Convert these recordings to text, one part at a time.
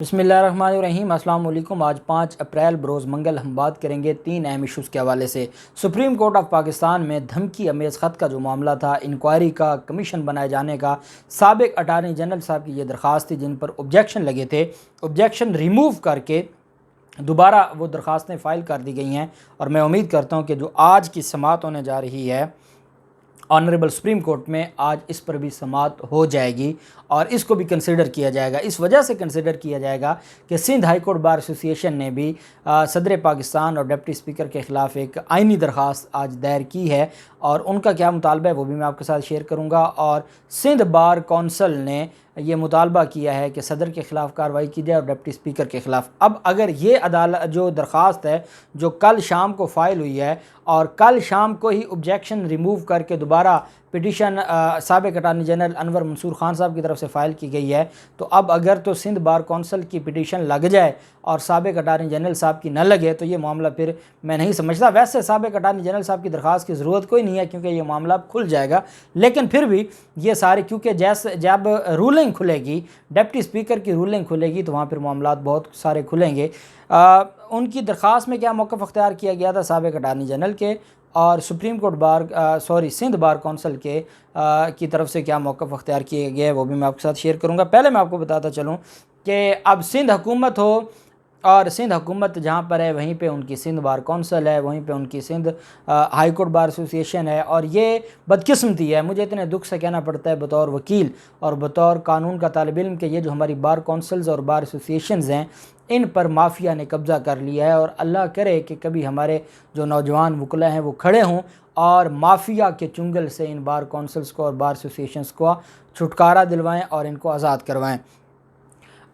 बिस्मिल्लाहिर्रहमानिर्रहीम। अस्सलाम वालेकुम। आज 5 अप्रैल बरोज़ मंगल हम बात करेंगे 3 अहम इशूज़ के हवाले से। सुप्रीम कोर्ट ऑफ पाकिस्तान में धमकी अमेज़ ख़त का जो मामला था, इंक्वायरी का, कमीशन बनाए जाने का, साबिक़ अटारनी जनरल साहब की ये दरख्वास्त थी जिन पर ऑब्जेक्शन लगे थे। ऑब्जेक्शन रिमूव करके दोबारा वो दरख्वास्तें फ़ाइल कर दी गई हैं और मैं उम्मीद करता हूँ कि जो आज की समाअत होने जा रही है ऑनरेबल सुप्रीम कोर्ट में, आज इस पर भी समाअत हो जाएगी और इसको भी कंसिडर किया जाएगा। इस वजह से कंसिडर किया जाएगा कि Sindh high court bar association ने भी सदर पाकिस्तान और डिप्टी स्पीकर के ख़िलाफ़ एक आइनी दरख्वास्त आज दायर की है और उनका क्या मुतालबा है वो भी मैं आपके साथ शेयर करूँगा। और सिंध बार कौंसल ने ये मुतालबा किया है कि सदर के ख़िलाफ़ कार्रवाई की जाए और डिप्टी स्पीकर के ख़िलाफ़। अब अगर ये अदालत जो दरख्वास्त है जो कल शाम को फ़ाइल हुई है और कल शाम को ही ऑब्जेक्शन रिमूव करके दोबारा पिटिशन साबिक़ अटारनी जनरल अनवर मंसूर खान साहब की तरफ से फ़ाइल की गई है, तो अब अगर तो सिंध बार कौंसल की पिटिशन लग जाए और साबिक़ अटारनी जनरल साहब की न लगे तो ये मामला फिर मैं नहीं समझता। वैसे साबिक़ अटारनी जनरल साहब की दरख्वास्त की ज़रूरत कोई नहीं है क्योंकि ये मामला खुल जाएगा, लेकिन फिर भी ये सारे, क्योंकि जैसे जब रूलिंग खुलेगी, डिप्टी स्पीकर की रूलिंग खुलेगी तो वहाँ पर मामला बहुत सारे खुलेंगे। उनकी दरख्वास्त में क्या मौक़िफ़ अख्तियार किया गया था साबिक़ अटारनी जनरल के और supreme court Sindh bar council के की तरफ से क्या मौक़िफ़ अख्तियार किया गया है वो भी मैं आपके साथ शेयर करूँगा। पहले मैं आपको बताता चलूँ कि अब सिंध हुकूमत हो और सिंध हुकूमत जहाँ पर है वहीं पे उनकी सिंध बार कौंसल है, वहीं पे उनकी Sindh high court bar association है। और ये बदकिस्मती है, मुझे इतने दुख से कहना पड़ता है बतौर वकील और बतौर कानून का तालिब इल्म कि ये जो हमारी बार कौंसल्स और बार एसोसिएशंस हैं इन पर माफिया ने कब्ज़ा कर लिया है। और अल्लाह करे कि कभी हमारे जो नौजवान वकला हैं वो खड़े हों और माफिया के चुंगल से इन बार कौंसल्स को और बार एसोसिएशंस को छुटकारा दिलवाएं और इनको आज़ाद करवाएं।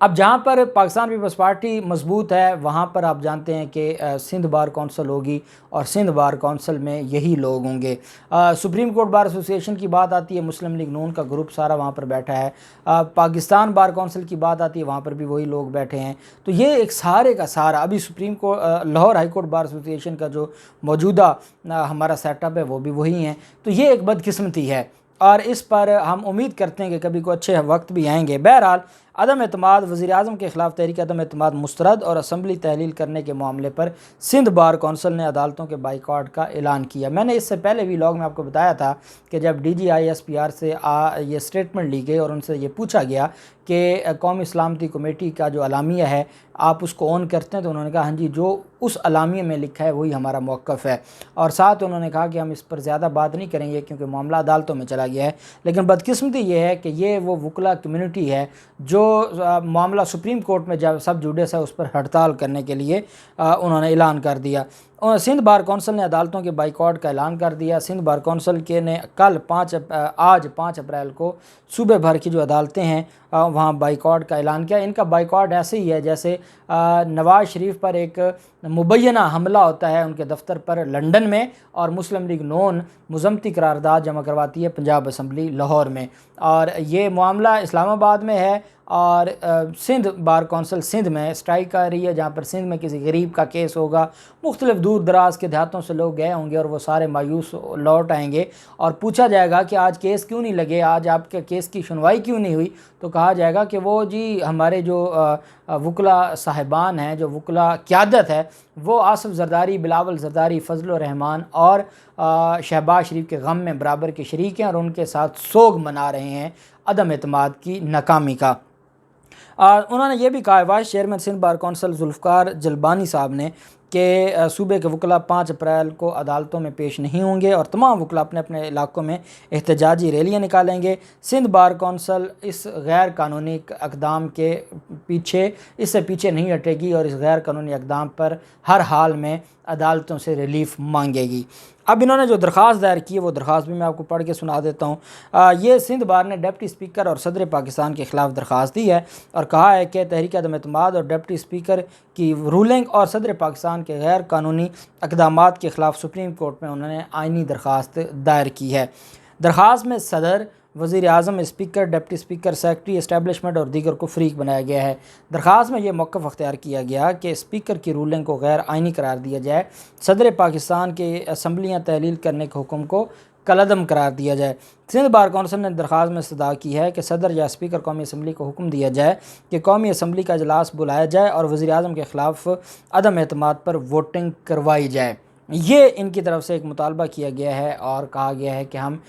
अब जहाँ पर पाकिस्तान पीपल्स पार्टी मजबूत है वहाँ पर आप जानते हैं कि सिंध बार कौंसल होगी और सिंध बार कौंसल में यही लोग होंगे। सुप्रीम कोर्ट बार एसोसिएशन की बात आती है, मुस्लिम लीग नून का ग्रुप सारा वहाँ पर बैठा है। पाकिस्तान बार कौंसल की बात आती है, वहाँ पर भी वही लोग बैठे हैं। तो ये एक सारे का सारा अभी supreme court Lahore high court bar association का जो मौजूदा हमारा सेटअप है वो भी वही हैं। तो ये एक बदकिस्मती है और इस पर हम उम्मीद करते हैं कि कभी को अच्छे वक्त भी आएंगे। बहरहाल अदम एतमाद वज़ीर-ए-आज़म के ख़िलाफ़ तहरीक अदम एतमाद मुस्तरद और असम्बली तहलील करने के मामले पर सिंध बार कौंसल ने अदालतों के बाइकआउट का ऐलान किया। मैंने इससे पहले व्लॉग में आपको बताया था कि जब DGISPR से ये स्टेटमेंट ली गई और उनसे ये पूछा गया कि कौमी सलामती कमेटी का जो अलामिया है आप उसको ऑन करते हैं, तो उन्होंने कहा हाँ जी, जो उस अलामिया में लिखा है वही हमारा मौक़िफ़ है। और साथ उन्होंने कहा कि हम इस पर ज़्यादा बात नहीं करेंगे क्योंकि मामला अदालतों में चला गया है। लेकिन बदकिस्मती ये है कि ये वो वकला कम्यूनिटी है जो मामला सुप्रीम कोर्ट में जब सब जुडिस है उस पर हड़ताल करने के लिए उन्होंने ऐलान कर दिया। सिंध बार कौंसल ने अदालतों के बाइकआउट का ऐलान कर दिया। सिंध बार कौंसल के ने कल आज 5 अप्रैल को सूबे भर की जो अदालतें हैं वहाँ बाइकआउट का ऐलान किया। इनका बाइकआउट ऐसे ही है जैसे नवाज़ शरीफ पर एक मुबैना हमला होता है उनके दफ्तर पर लंदन में और मुस्लिम लीग नून मुज़म्मती करारदाद जमा करवाती है पंजाब असम्बली लाहौर में। और ये मामला इस्लामाबाद में है और सिंध बार कौंसल सिंध में स्ट्राइक कर रही है, जहाँ पर सिंध में किसी गरीब का केस होगा। मुख्तलिफ दूर दराज के देहातों से लोग गए होंगे और वो सारे मायूस लौट आएंगे और पूछा जाएगा कि आज केस क्यों नहीं लगे, आज आपके केस की सुनवाई क्यों नहीं हुई, तो कहा जाएगा कि वो जी हमारे जो वकला साहिबान हैं, जो वकला क़यादत है, वो आसिफ जरदारी, बिलावल जरदारी, फजल रहमान और शहबाज शरीफ के गम में बराबर के शरीक हैं और उनके साथ सोग मना रहे हैं अदम एतमाद की नाकामी का। उन्होंने ये भी कहा, vice chairman Sindh bar council Zulfiqar Jalbani साहब ने कि सूबे के वकला 5 अप्रैल को अदालतों में पेश नहीं होंगे और तमाम वकला अपने अपने इलाकों में एहतजाजी रैलियाँ निकालेंगे। सिंध बार कौंसल इस गैर कानूनी इक़दाम के इससे पीछे नहीं हटेगी और इस गैर कानूनी इक़दाम पर हर हाल में अदालतों से रिलीफ मांगेगी। अब इन्होंने जो दरख्वास्त दायर की है वो दरख्वास्त भी मैं आपको पढ़ के सुना देता हूँ। ये सिंध बार ने डिप्टी स्पीकर और सदर पाकिस्तान के ख़िलाफ़ दरख्वास्त दी है और कहा है कि तहरीक अदम एतमाद और डिप्टी स्पीकर की रूलिंग और सदर पाकिस्तान के गैर कानूनी इक़दामात के ख़िलाफ़ सुप्रीम कोर्ट में उन्होंने आइनी दरख्वास्त दायर की है। दरख्वास्त में सदर, वज़ीर-ए-आज़म, speaker, deputy speaker, secretary, establishment और दीगर को फ़रीक बनाया गया है। दरख्वास्त में ये मौक़िफ़ अख्तियार किया गया कि स्पीकर की रूलिंग को गैर आइनी करार दिया जाए, सदर पाकिस्तान के असम्बलियाँ तहलील करने के हुक्म को कलअदम करार दिया जाए। सिंध बार कौंसिल ने दरख्वास्त में इस्तदा की है कि सदर या स्पीकर कौमी असम्बली को हुक्म दिया जाए कि कौमी असम्बली का इजलास बुलाया जाए और वज़ीर आज़म के ख़िलाफ़ अदम एतमाद पर वोटिंग करवाई जाए। ये इनकी तरफ से एक मुतालबा किया गया है और कहा गया है कि हम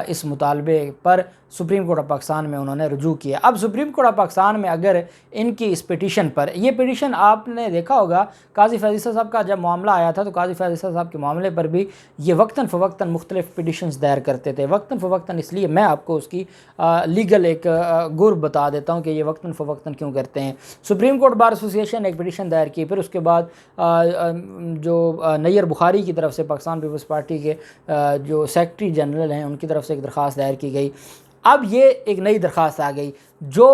इस मुतालबे पर सुप्रीम कोर्ट ऑफ पाकिस्तान में उन्होंने रुजू किया। अब सुप्रीम कोर्ट ऑफ पाकिस्तान में अगर इनकी इस पिटीशन पर, ये पिटीशन आपने देखा होगा काजी फैज़ल साहब का जब मामला आया था तो काजी फैज़ल साहब के मामले पर भी ये वक्तन फ़वक्तन मुख्तलिफ़ पिटीशंस दायर करते थे। वक्तन फ़वक्तन इसलिए मैं आपको उसकी लीगल एक गुर बता देता हूँ कि ये वक्तन फ़वक्तन क्यों करते हैं। सुप्रीम कोर्ट बार एसोसिएशन एक पिटीशन दायर की, फिर उसके बाद जो नैयर बुखारी की तरफ से पाकिस्तान पीपल्स पार्टी के जो सेक्रेटरी जनरल हैं उनकी तरफ से एक दरख्वास्त दायर की गई। अब ये एक नई दरख्वास्त आ गई जो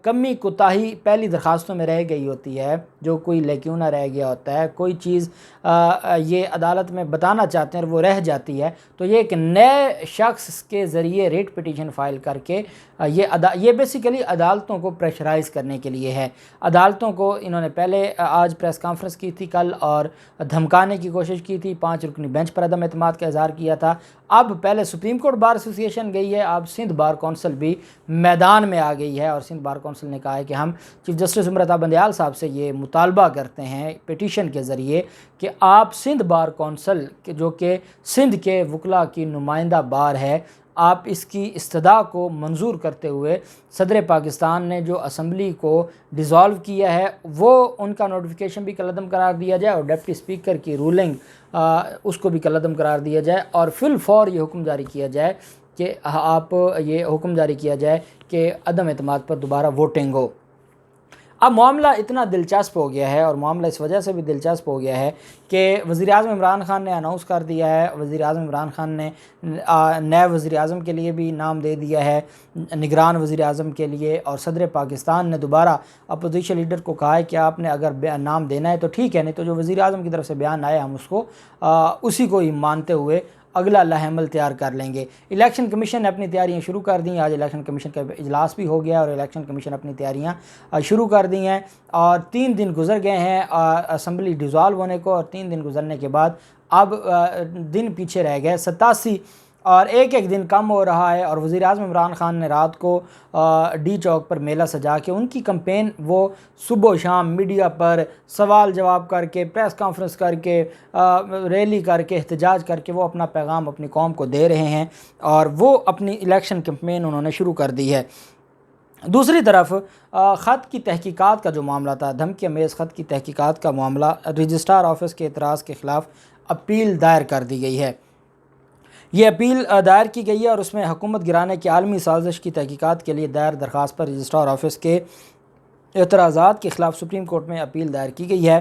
कमी कोताही पहली दरख्वास्तों में रह गई होती है, जो कोई लेक्यूना रह गया होता है, कोई चीज़ ये अदालत में बताना चाहते हैं और वो रह जाती है, तो ये एक नए शख्स के ज़रिए रेट पिटीशन फ़ाइल करके ये बेसिकली अदालतों को प्रेशराइज़ करने के लिए है। अदालतों को इन्होंने पहले आज प्रेस कॉन्फ्रेंस की थी कल और धमकाने की कोशिश की थी, 5 रुकनी बेंच पर अदम एतमाद का इजहार किया था। अब पहले सुप्रीम कोर्ट बार एसोसिएशन गई है, अब सिंध बार कौंसिल भी मैदान में आ गई है और सिंध बार कौंसिल ने कहा है कि हम चीफ जस्टिस उमर अता बंदयाल साहब से ये मुतालबा करते हैं पिटीशन के ज़रिए कि आप सिंध बार कौंसिल जो कि सिंध के वकला की नुमाइंदा बार है, आप इसकी इस्तदा को मंजूर करते हुए सदर पाकिस्तान ने जो असम्बली को डिज़ोल्व किया है वो उनका नोटिफिकेशन भी कलअदम करार दिया जाए और डिप्टी स्पीकर की रूलिंग उसको भी कलअदम करार दिया जाए और फिल फौर ये हुक्म जारी किया जाए कि आप ये हुक्म जारी किया जाए कि अदम एतमाद पर दोबारा वोटिंग हो। अब मामला इतना दिलचस्प हो गया है और मामला इस वजह से भी दिलचस्प हो गया है कि वज़ीर आज़म इमरान ख़ान ने अनाउंस कर दिया है, वज़ीर आज़म इमरान ख़ान ने नए वज़ीर आज़म के लिए भी नाम दे दिया है, निगरान वज़ीर आज़म के लिए, और सदर पाकिस्तान ने दोबारा अपोजिशन लीडर को कहा है कि आपने अगर नाम देना है तो ठीक है, नहीं तो जो वज़ीर आज़म की तरफ से बयान आए हम उसको उसी को ही मानते हुए अगला लाहेमल तैयार कर लेंगे। इलेक्शन कमीशन ने अपनी तैयारियां शुरू कर दी। आज इलेक्शन कमीशन का इजलास भी हो गया और इलेक्शन कमीशन अपनी तैयारियां शुरू कर दी हैं और 3 दिन गुजर गए हैं असम्बली डिज़ोल्व होने को, और 3 दिन गुजरने के बाद अब दिन पीछे रह गए 87 और एक एक दिन कम हो रहा है। और वज़ीर आज़म इमरान ख़ान ने रात को डी चौक पर मेला सजा के उनकी कैंपेन वो सुबह शाम मीडिया पर सवाल जवाब करके, प्रेस कॉन्फ्रेंस करके, रैली करके, एहतजाज करके वो अपना पैगाम अपनी कौम को दे रहे हैं और वो अपनी इलेक्शन कैंपेन उन्होंने शुरू कर दी है। दूसरी तरफ ख़त की तहकीकात का जो मामला था, धमकी अमेज़ ख़त की तहकीकात का मामला, रजिस्ट्रार ऑफिस के एतराज़ के ख़िलाफ़ अपील दायर कर दी गई है। ये अपील दायर की गई है और उसमें हुकूमत गिराने की आलमी साजिश की तहकीकात के लिए दायर दरख्वास्त पर रजिस्ट्रार ऑफिस के एतराज़ात के ख़िलाफ़ सुप्रीम कोर्ट में अपील दायर की गई है।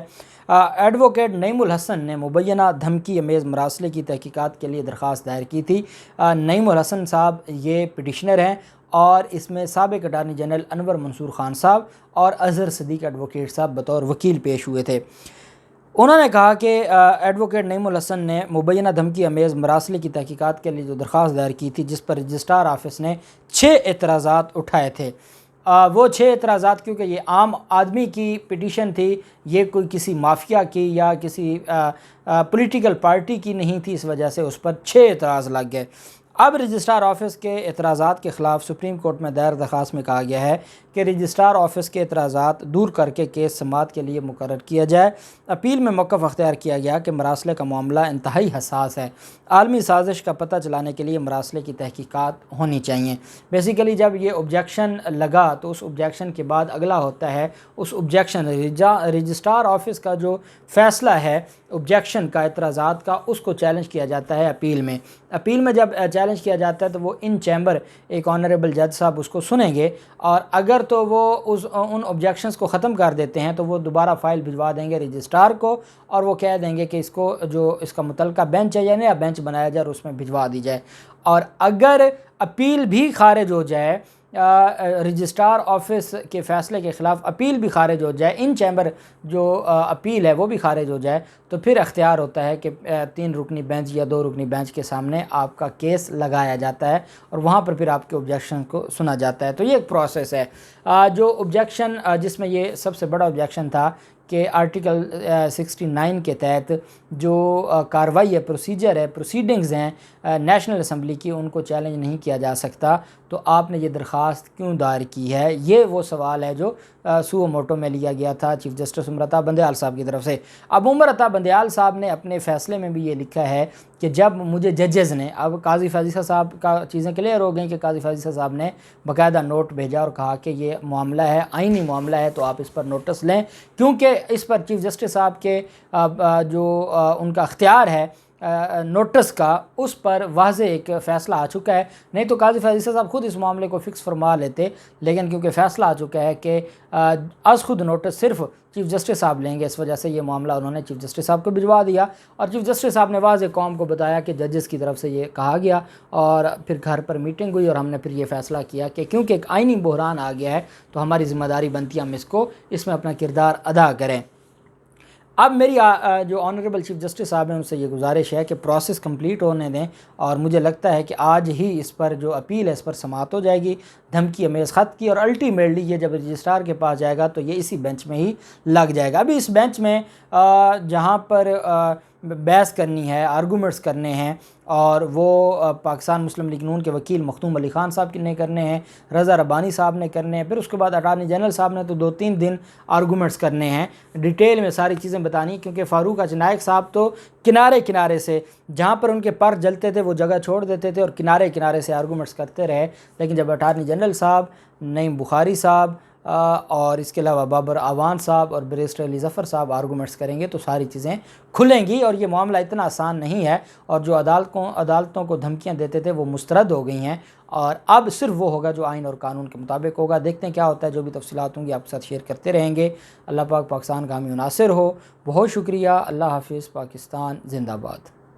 एडवोकेट नईमुल हसन ने मुबैना धमकी अमेज़ मरासले की तहकीकात के लिए दरख्वास्त दायर की थी। नईमुल हसन साहब ये पिटिशनर हैं और इसमें साबिक़ अटारनी जनरल अनवर मंसूर ख़ान साहब और अज़हर सदीक़ एडवोकेट साहब बतौर वकील पेश हुए थे। उन्होंने कहा कि एडवोकेट नईमुल हसन ने मुबैना धमकी अमेज़ मरासले की तहकीकात के लिए जो दरख्वास्त दायर की थी जिस पर रजिस्ट्रार ऑफिस ने 6 एतराज़ात उठाए थे, वो 6 एतराज़ात क्योंकि ये आम आदमी की पिटीशन थी, ये कोई किसी माफिया की या किसी पॉलिटिकल पार्टी की नहीं थी, इस वजह से उस पर 6 एतराज़ लग गए। अब रजिस्ट्रार ऑफिस के एतराज़ात के ख़िलाफ़ सुप्रीम कोर्ट में दायर दरख्वास्त में कहा गया है कि रजिस्ट्रार ऑफिस के एतराज़ात दूर करके केस समाअत के लिए मुकर्रर किया जाए। अपील में मौक़िफ़ अख्तियार किया गया कि मरासले का मामला इंतहाई हसास है, आलमी साजिश का पता चलाने के लिए मरासले की तहकीकात होनी चाहिए। बेसिकली जब ये ऑब्जेक्शन लगा तो उस ऑब्जेक्शन के बाद अगला होता है उस ऑब्जेक्शन रजिस्ट्रार ऑफिस का जो फ़ैसला है ऑब्जेक्शन का, एतराज़ात का, उसको चैलेंज किया जाता है अपील में। अपील में जब चैलेंज किया जाता है तो वो इन चैम्बर एक ऑनरेबल जज साहब उसको सुनेंगे और अगर तो वो उन ऑब्जेक्शंस को ख़त्म कर देते हैं तो वो दोबारा फ़ाइल भिजवा देंगे रजिस्ट्रार को और वो कह देंगे कि इसको जो इसका मुतल्लिका बेंच है या नया बेंच बनाया जाए और उसमें भिजवा दी जाए। और अगर अपील भी खारिज हो जाए, रजिस्ट्रार ऑफिस के फ़ैसले के ख़िलाफ़ अपील भी खारिज हो जाए, इन चैम्बर जो अपील है वो भी खारिज हो जाए, तो फिर अख्तियार होता है कि 3 रुकनी बेंच या 2 रुकनी बेंच के सामने आपका केस लगाया जाता है और वहाँ पर फिर आपके ऑब्जेक्शन को सुना जाता है। तो ये एक प्रोसेस है। जो ऑब्जेक्शन जिसमें ये सबसे बड़ा ऑब्जेक्शन था कि आर्टिकल 69 के तहत जो कार्रवाई है, प्रोसीजर है, प्रोसीडिंग्स हैं नेशनल असम्बली की, उनको चैलेंज नहीं किया जा सकता। तो आपने ये दरख्वास्त क्यों दायर की है? ये वो सवाल है जो सुओ मोटो में लिया गया था चीफ़ जस्टिस उमर अता बंदयाल साहब की तरफ से। अब उमर अता बंदयाल साहब ने अपने फ़ैसले में भी ये लिखा है कि जब मुझे जजेज़ ने, अब काजी फ़ाज़िसा साहब का चीज़ें क्लियर हो गई कि काजी फ़ाज़िसा साहब ने बाकायदा नोट भेजा और कहा कि ये मामला है, आइनी मामला है, तो आप इस पर नोटिस लें, क्योंकि इस पर चीफ़ जस्टिस साहब के जो उनका अख्तियार है नोटिस का, उस पर वाज़े एक फ़ैसला आ चुका है। नहीं तो काजी फ़ाज़िसा साहब खुद इस मामले को फ़िक्स फरमा लेते, लेकिन क्योंकि फ़ैसला आ चुका है कि आज खुद नोटिस सिर्फ चीफ़ जस्टिस साहब लेंगे, इस वजह से ये मामला उन्होंने चीफ़ जस्टिस साहब को भिजवा दिया। और चीफ़ जस्टिस साहब ने वाज़े कौम को बताया कि जजेस की तरफ से ये कहा गया, और फिर घर पर मीटिंग हुई और हमने फिर ये फ़ैसला किया कि क्योंकि एक आइनी बहरान आ गया है तो हमारी ज़िम्मेदारी बनती है हम इसमें अपना किरदार अदा करें। अब मेरी जो ऑनरेबल चीफ़ जस्टिस साहब हैं उनसे ये गुजारिश है कि प्रोसेस कंप्लीट होने दें, और मुझे लगता है कि आज ही इस पर जो अपील है इस पर समाअत हो जाएगी धमकी अमेज़ ख़त की, और अल्टीमेटली ये जब रजिस्ट्रार के पास जाएगा तो ये इसी बेंच में ही लग जाएगा। अभी इस बेंच में जहाँ पर बहस करनी है, आर्गूमेंट्स करने हैं, और वो पाकिस्तान मुस्लिम लीग नून के वकील मखदूम अली ख़ान साहब ने करने हैं, रज़ा रब्बानी साहब ने करने हैं, फिर उसके बाद अटार्नी जनरल साहब ने तो 2-3 दिन आर्गूमेंट्स करने हैं, डिटेल में सारी चीज़ें बतानी, क्योंकि फ़ारूक अचनायक साहब तो किनारे किनारे से जहाँ पर उनके पर जलते थे वो जगह छोड़ देते थे और किनारे किनारे से आर्गूमेंट्स करते रहे। लेकिन जब अटार्नी जनरल साहब, नईम बुखारी साहब और इसके अलावा बाबर आवान साहब और बैरिस्टर अली ज़फ़र साहब आर्गूमेंट्स करेंगे तो सारी चीज़ें खुलेंगी, और ये मामला इतना आसान नहीं है, और जो अदालतों को धमकियां देते थे वो मुस्तरद हो गई हैं, और अब सिर्फ वो होगा जो आइन और कानून के मुताबिक होगा। देखते हैं क्या होता है, जो भी तफसीलात होंगी आपके साथ शेयर करते रहेंगे। अल्लाह पाक पाकिस्तान का हामी नासिर हो। बहुत शुक्रिया। अल्लाह हाफिज़। पाकिस्तान जिंदाबाद।